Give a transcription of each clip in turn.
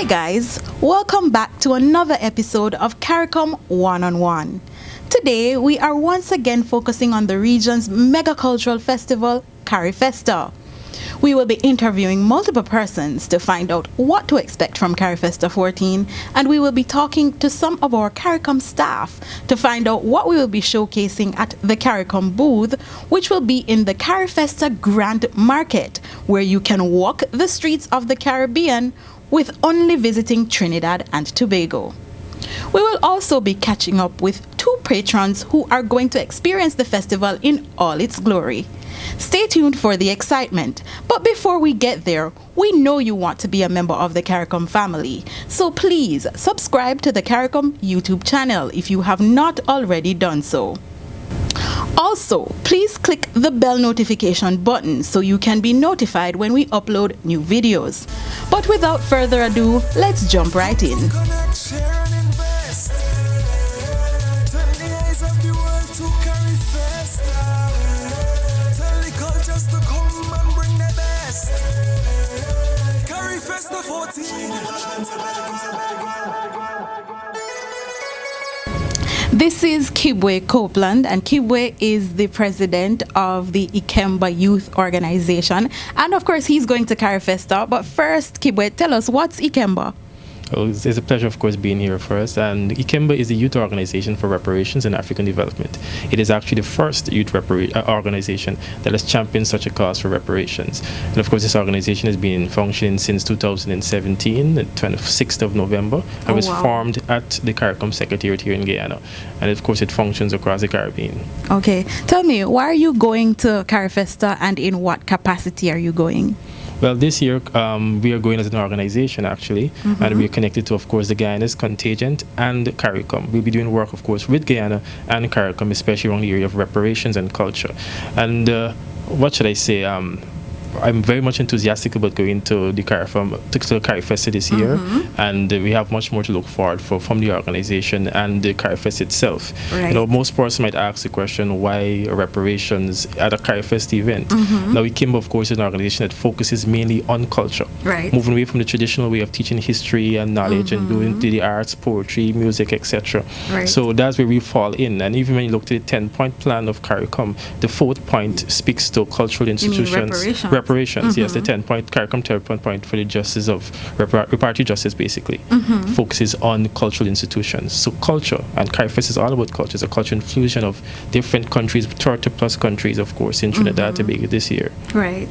guys, welcome back to another episode of Caricom One-on-One. Today, we are once again focusing on the region's mega cultural festival, Carifesta. We will be interviewing multiple persons to find out what to expect from Carifesta 14, and we will be talking to some of our Caricom staff to find out what we will be showcasing at the Caricom booth, which will be in the Carifesta Grand Market, where you can walk the streets of the Caribbean with only visiting Trinidad and Tobago. We will also be catching up with two patrons who are going to experience the festival in all its glory. Stay tuned for the excitement, but before we get there, we know you want to be a member of the Caricom family, so please subscribe to the Caricom YouTube channel if you have not already done so. Also, please click the bell notification button so you can be notified when we upload new videos. But without further ado, let's jump right in. This is Kibwe Copeland, and Kibwe is the president of the Ikemba Youth Organization. And of course, he's going to Carifesta. But first, Kibwe, tell us, what's Ikemba? Oh, it's a pleasure, of course, being here first. And Ikemba is a youth organization for reparations and African development. It is actually the first youth organization that has championed such a cause for reparations. And of course, this organization has been functioning since 2017, the 26th of November. It was formed at the Caricom Secretariat here in Guyana. And of course, it functions across the Caribbean. Okay. Tell me, why are you going to Carifesta, and in what capacity are you going? Well, this year we are going as an organization, actually, and we are connected to, of course, the Guyana's contingent and Caricom. We'll be doing work, of course, with Guyana and Caricom, especially around the area of reparations and culture. And what should I say? I'm very much enthusiastic about going to the Carifesta this year, and we have much more to look forward from the organization and the Carifesta itself. Right. You know, most persons might ask the question, why reparations at a Carifesta event? Now, Ikemba, of course, is an organization that focuses mainly on culture, moving away from the traditional way of teaching history and knowledge and going to the arts, poetry, music, etc. So that's where we fall in. And even when you look to the 10-point plan of Caricom, the 4th point speaks to cultural institutions. Reparations, yes, the 10-point Caricom 10-point for the justice of reparative justice, basically focuses on cultural institutions. So culture, and Carifesta is all about culture. It's a cultural infusion of different countries, 30+ countries, of course, in Trinidad and Tobago this year. Right.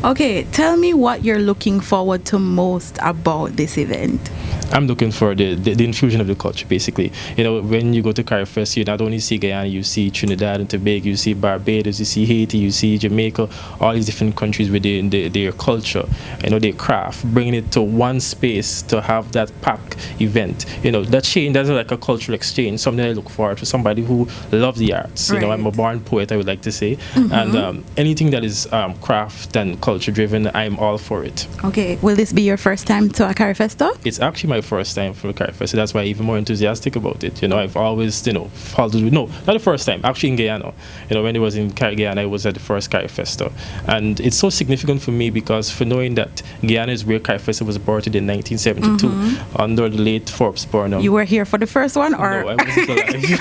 Okay, tell me what you're looking forward to most about this event. I'm looking for the infusion of the culture, basically. You know, when you go to Carifesta, you not only see Guyana, you see Trinidad and Tobago, you see Barbados, you see Haiti, you see Jamaica, all these different countries with their culture, you know, their craft, bringing it to one space to have that pack event. You know, that's like a cultural exchange, something I look forward to, somebody who loves the arts. You know, I'm a born poet, I would like to say. And anything that is craft and culture driven, I'm all for it. Okay. Will this be your first time to a Carifesta? It's actually my first time for a Carifesta, so that's why I'm even more enthusiastic about it. You know, I've always, followed with, no, not the first time, actually in Guyana. You know, when it was in Guyana, I was at the first Carifesta. And it's so significant for me because for knowing that Guyana is where Carifesta was birthed in 1972 under the late Forbes Burnham. You were here for the first one, or? No, I wasn't alive.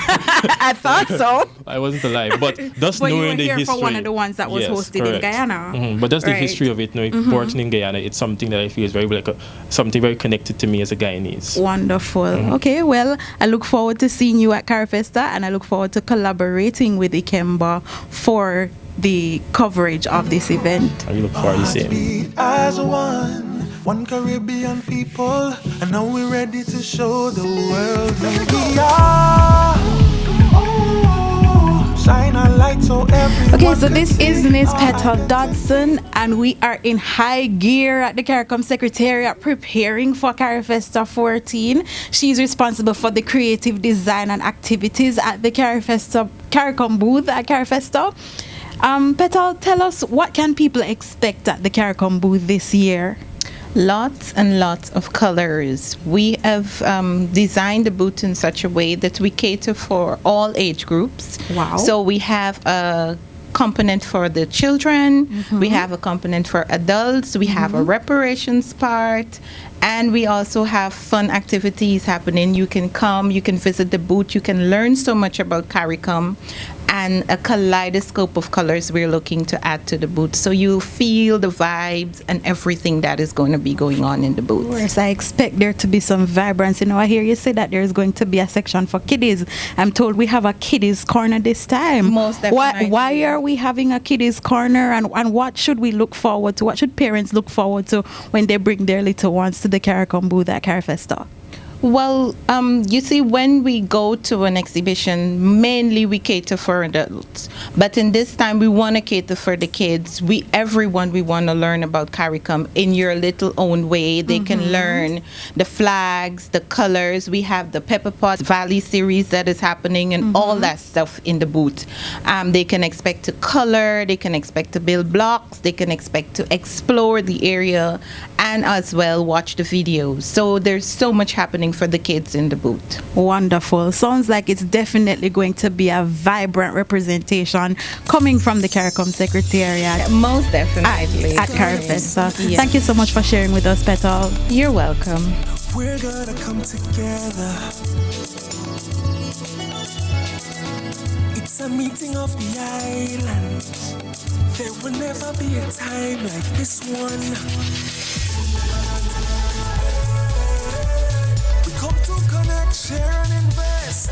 I thought so. I wasn't alive, but just knowing the history. You were here for one of the ones that was hosted in Guyana. But that's the history of it. You know, birthed in Guyana. It's something that I feel is very something very connected to me as a Guyanese. Wonderful. Okay, well, I look forward to seeing you at Carifesta, and I look forward to collaborating with Ikemba for the coverage of this event. I look forward to seeing. As one Caribbean people, and now we're ready to show the world who we are. Shine a light so everyone. Okay, so this is Miss Petal Dodson, and we are in high gear at the Caricom Secretariat preparing for Carifesta 14. She's responsible for the creative design and activities at the Caricom booth at Carifesta. Petal, tell us, what can people expect at the Caricom booth this year? Lots and lots of colors. We have designed the booth in such a way that we cater for all age groups. Wow. So we have a component for the children. We have a component for adults. We have a reparations part. And we also have fun activities happening. You can come, you can visit the booth, you can learn so much about Caricom, and a kaleidoscope of colors we're looking to add to the booth. So you feel the vibes and everything that is going to be going on in the booth. Yes, I expect there to be some vibrance. I hear you say that there's going to be a section for kiddies. I'm told we have a kiddies corner this time. Most definitely. Why are we having a kiddies corner, and what should we look forward to? What should parents look forward to when they bring their little ones to the Caricom booth at Carifesta? Well, you see, when we go to an exhibition, mainly we cater for adults. But in this time, we want to cater for the kids. We want to learn about Caricom in your little own way. They can learn the flags, the colors. We have the Pepper Pot Valley series that is happening and all that stuff in the booth. They can expect to color. They can expect to build blocks. They can expect to explore the area and as well watch the videos. So there's so much happening for the kids in the booth. Wonderful. Sounds like it's definitely going to be a vibrant representation coming from the Caricom Secretariat. Most definitely. At Carifesta. Yes. Thank you so much for sharing with us, Petal. You're welcome. We're gonna come together. It's a meeting of the island. There will never be a time like this one. Come to connect, share, and invest.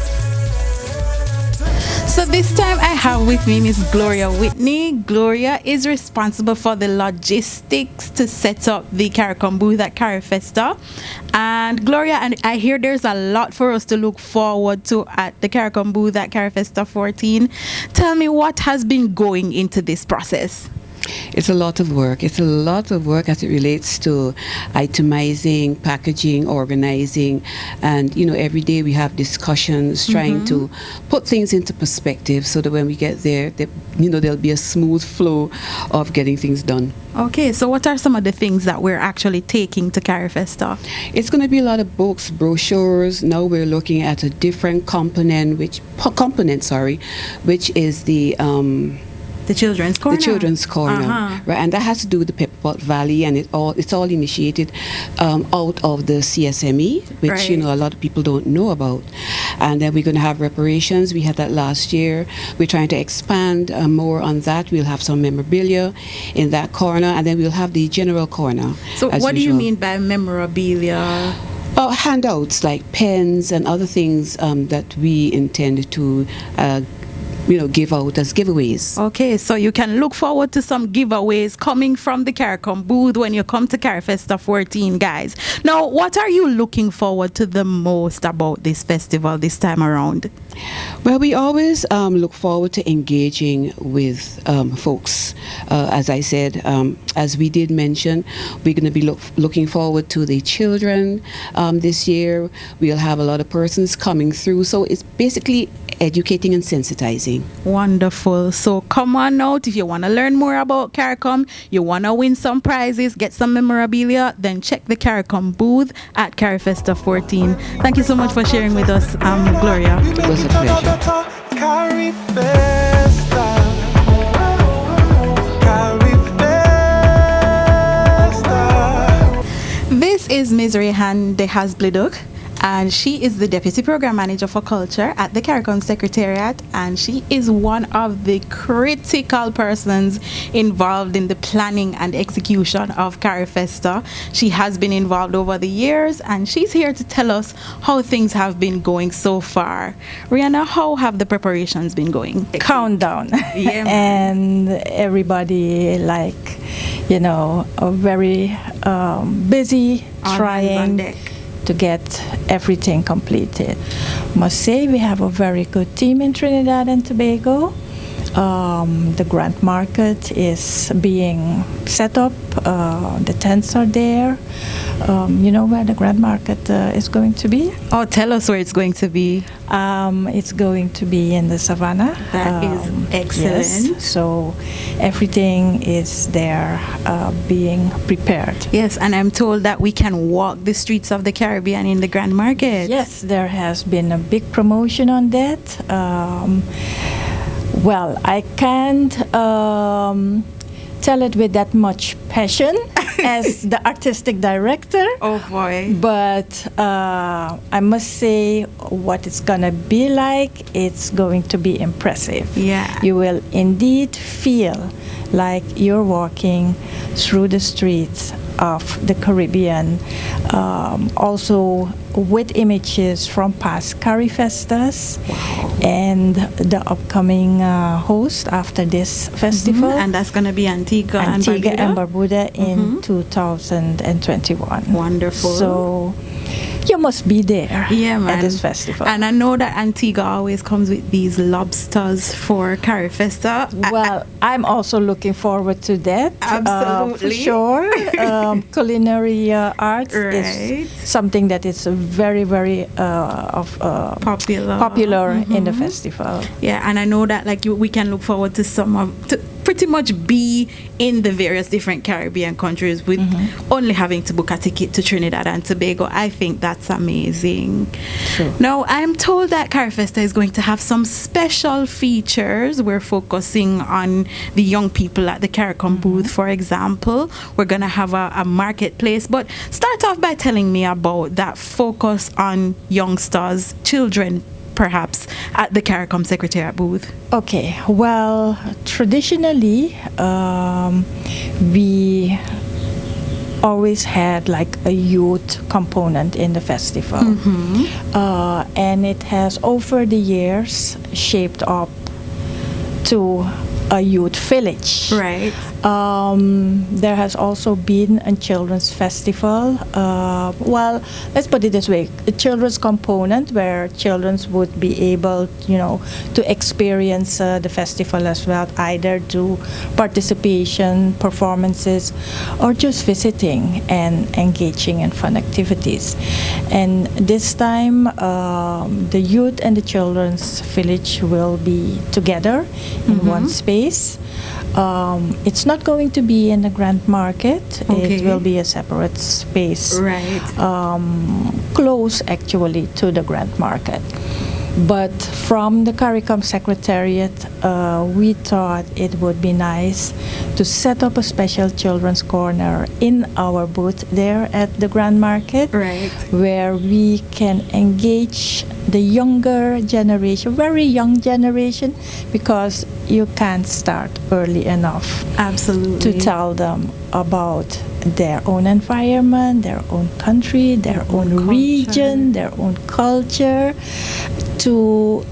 So this time I have with me Miss Gloria Whitney. Gloria is responsible for the logistics to set up the Caricom booth at Carifesta. And Gloria, and I hear there's a lot for us to look forward to at the Caricom booth at Carifesta 14. Tell me what has been going into this process. It's a lot of work. It's a lot of work as it relates to itemizing, packaging, organizing, and every day we have discussions trying to put things into perspective so that when we get there, there'll be a smooth flow of getting things done. Okay, so what are some of the things that we're actually taking to Carifesta? It's going to be a lot of books, brochures. Now we're looking at a different component, which is the children's corner. The children's corner, right, and that has to do with the Pepper Pot Valley, and it's all initiated out of the CSME, which right. A lot of people don't know about. And then we're going to have reparations. We had that last year. We're trying to expand more on that. We'll have some memorabilia in that corner, and then we'll have the general corner. So what do you mean by memorabilia? Handouts like pens and other things that we intend to give out as giveaways. Okay, so you can look forward to some giveaways coming from the Caricom booth when you come to Carifesta 14, guys. Now, what are you looking forward to the most about this festival this time around? Well, we always look forward to engaging with folks. As I said, as we did mention, we're going to be looking forward to the children this year. We'll have a lot of persons coming through. So it's basically educating and sensitizing. Wonderful. So come on out. If you want to learn more about Caricom, you want to win some prizes, get some memorabilia, then check the Caricom booth at Carifesta 14. Thank you so much for sharing with us, Gloria. It was a pleasure. Carifesta. This is Ms. Rehan de Hasbliduk, and she is the Deputy Program Manager for Culture at the Caricom Secretariat, and she is one of the critical persons involved in the planning and execution of Carifesta. She has been involved over the years, and she's here to tell us how things have been going so far. Rihanna, how have the preparations been going? Countdown. Yeah, and everybody are very busy All hands on trying deck to get everything completed. Must say we have a very good team in Trinidad and Tobago. The grant market is being set up. The tents are there. You know where the grant market is going to be? Oh, tell us where it's going to be. It's going to be in the savannah. That is excellent. Yes, so everything is there being prepared. Yes, and I'm told that we can walk the streets of the Caribbean in the Grand Market. Yes, there has been a big promotion on that. Well, I can't tell it with that much passion as the artistic director. Oh boy. But I must say what it's going to be like, it's going to be impressive. Yeah. You will indeed feel like you're walking through the streets of the Caribbean, also with images from past Carifestas and the upcoming host after this festival. And that's going to be Antigua and Barbuda in 2021. Wonderful. So you must be there at this festival. And I know that Antigua always comes with these lobsters for Carifesta. Well, I'm also looking forward to that. Absolutely. For sure. Culinary arts is something that is very, very popular in the festival. Yeah, and I know that we can look forward to pretty much be in the various different Caribbean countries with only having to book a ticket to Trinidad and Tobago. I think that's amazing. True. Now, I'm told that Carifesta is going to have some special features. We're focusing on the young people at the Caricom booth, for example. We're going to have a marketplace. But start off by telling me about that focus on youngsters, children, perhaps, at the Caricom Secretariat booth. Okay, well, traditionally, we always had like a youth component in the festival. And it has, over the years, shaped up to a youth village. Right. There has also been a children's festival. Well, let's put it this way: a children's component where children would be able, to experience the festival as well, either through participation, performances, or just visiting and engaging in fun activities. And this time, the youth and the children's village will be together in one space. It's not going to be in the Grand Market. Okay. It will be a separate space. Right. Close, actually, to the Grand Market. But from the Caricom Secretariat, we thought it would be nice to set up a special children's corner in our booth there at the Grand Market, Right. where we can engage the younger generation, very young generation, because you can't start early enough Absolutely. to tell them about their own environment, their own country, their own region, their own culture, to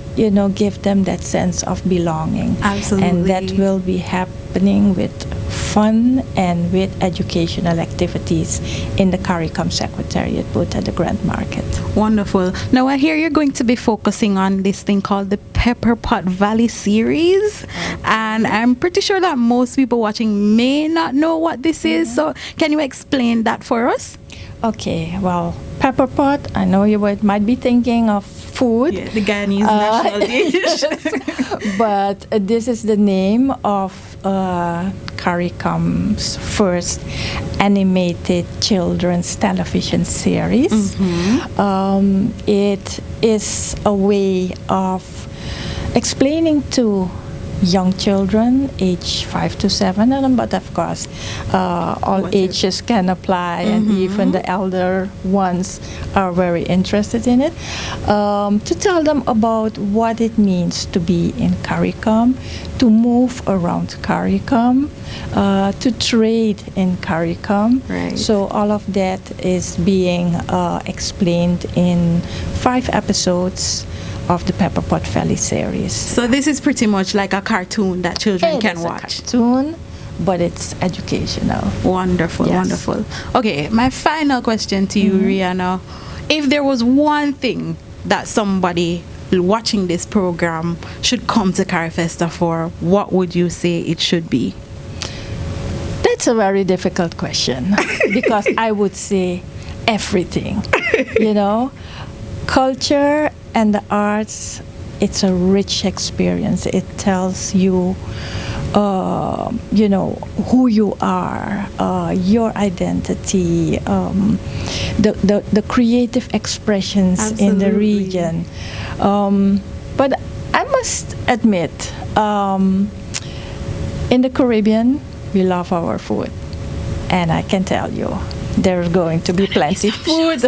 give them that sense of belonging. Absolutely. And that will be happening with fun and with educational activities in the Caricom Secretariat booth at the Grand Market. Wonderful. Now, I hear you're going to be focusing on this thing called the Pepper Pot Valley series. And I'm pretty sure that most people watching may not know what this is. So can you explain that for us? Okay, well, pepper pot, I know you might be thinking of food. Yeah, the Guyanese national dish. But this is the name of Caricom's first animated children's television series. It is a way of explaining to young children, age 5 to 7, but of course, all ages can apply, and even the elder ones are very interested in it. To tell them about what it means to be in Caricom, to move around Caricom, to trade in Caricom. Right. So all of that is being explained in 5 episodes of the Pepper Pot Valley series. So this is pretty much like a cartoon that children can It's watch. a cartoon, but it's educational. Wonderful, Yes. wonderful. Okay, my final question to you, Rihanna. If there was one thing that somebody watching this program should come to Carifesta for, what would you say it should be? That's a very difficult question because I would say everything. Culture and the arts, it's a rich experience. It tells you, who you are, your identity, the creative expressions in the Absolutely. region. But I must admit, In the Caribbean, we love our food. And I can tell you, there's going to be plenty of food.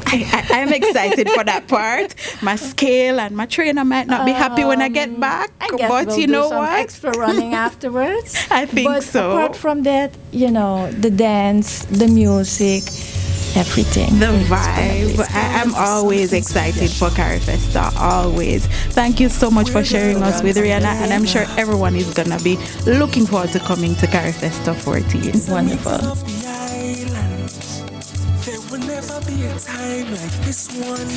I'm excited for that part. My scale and my trainer might not be happy when I get back, but we'll you know do some what? extra running afterwards. I think so. Apart from that, the dance, the music, everything. The vibe. I'm always excited for Carifesta, always. Thank you so much for sharing us with Rihanna, and I'm sure everyone is going to be looking forward to coming to Carifesta 14. Wonderful. There will never be a time like this one.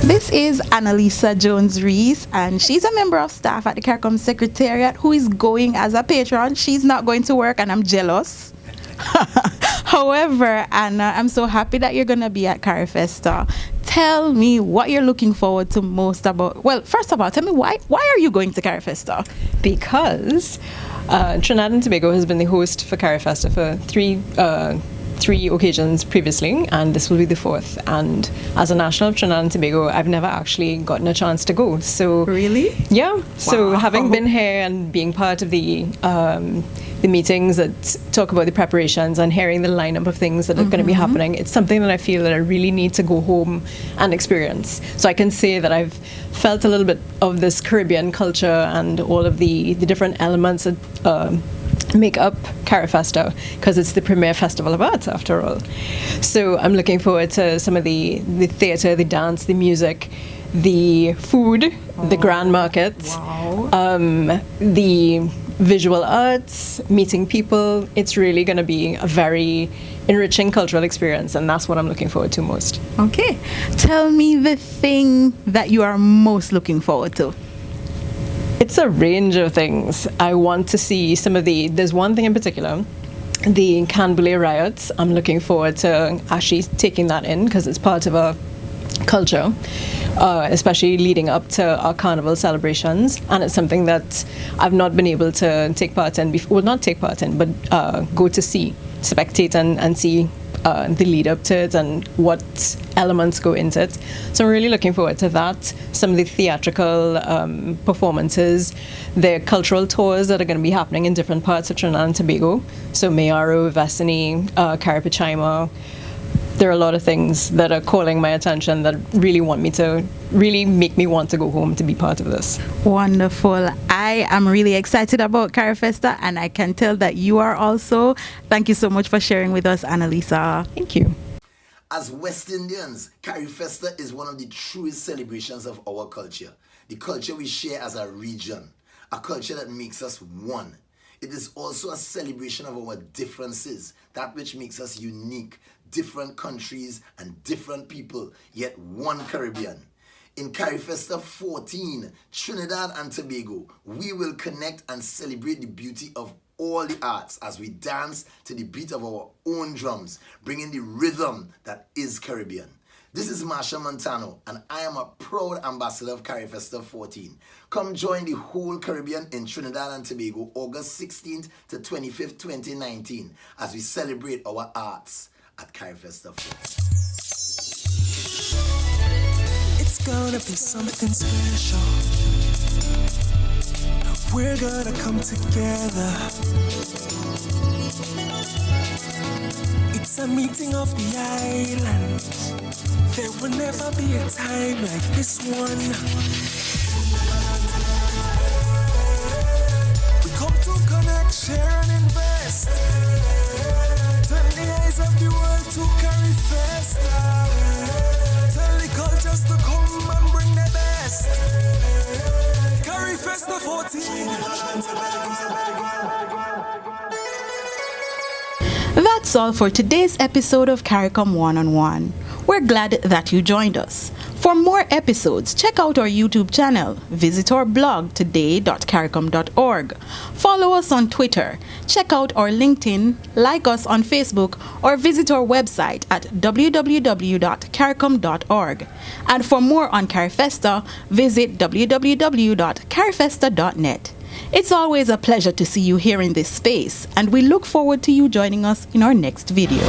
This is Annalisa Jones-Rees, and she's a member of staff at the Caricom Secretariat who is going as a patron. She's not going to work, and I'm jealous. However, Anna, I'm so happy that you're going to be at Carifesta. Tell me what you're looking forward to most about. Well, first of all, tell me why are you going to Carifesta? Because Trinidad and Tobago has been the host for Carifesta for three occasions previously, and this will be the fourth. And as a national of Trinidad and Tobago, I've never actually gotten a chance to go. So really, yeah. Wow. So having been here and being part of the meetings that talk about the preparations and hearing the lineup of things that are going to be happening, it's something that I feel that I really need to go home and experience. So I can say that I've felt a little bit of this Caribbean culture and all of the different elements that make up Carifesta, because it's the premier festival of arts after all. So I'm looking forward to some of the theatre, the dance, the music, the food, the grand market, the visual arts, meeting people. It's really going to be a very enriching cultural experience, and that's what I'm looking forward to most. Okay. Tell me the thing that you are most looking forward to. It's a range of things. I want to see there's one thing in particular, the Canboulay riots. I'm looking forward to actually taking that in, because it's part of our culture, especially leading up to our carnival celebrations, and it's something that I've not been able to take part in before. Well, not take part in, but go to see, spectate and see the lead up to it and what elements go into it. So I'm really looking forward to that. Some of the theatrical performances, the cultural tours that are going to be happening in different parts of Trinidad and Tobago. So Mayaro, Vesini, Caripachima. There are a lot of things that are calling my attention that really make me want to go home to be part of this. Wonderful. I am really excited about Carifesta, and I can tell that you are also. Thank you so much for sharing with us, Annalisa. Thank you. As West Indians, Carifesta is one of the truest celebrations of our culture. The culture we share as a region, a culture that makes us one. It is also a celebration of our differences, that which makes us unique. Different countries and different people, yet one Caribbean. In Carifesta 14, Trinidad and Tobago, we will connect and celebrate the beauty of all the arts as we dance to the beat of our own drums, bringing the rhythm that is Caribbean. This is Marsha Montano, and I am a proud ambassador of Carifesta 14. Come join the whole Caribbean in Trinidad and Tobago, August 16th to 25th, 2019, as we celebrate our arts at Carifesta 14. It's gonna be something special. We're gonna come together. It's a meeting of the island. There will never be a time like this one. We come to connect, share and invest. Turn the eyes of the world to Carifesta. Tell the cultures to come and bring their best. Carifesta 14. That's all for today's episode of Caricom One-on-One. We're glad that you joined us. For more episodes, check out our YouTube channel. Visit our blog today.caricom.org. Follow us on Twitter. Check out our LinkedIn, like us on Facebook, or visit our website at www.caricom.org. And for more on Carifesta, visit www.carifesta.net. It's always a pleasure to see you here in this space, and we look forward to you joining us in our next video.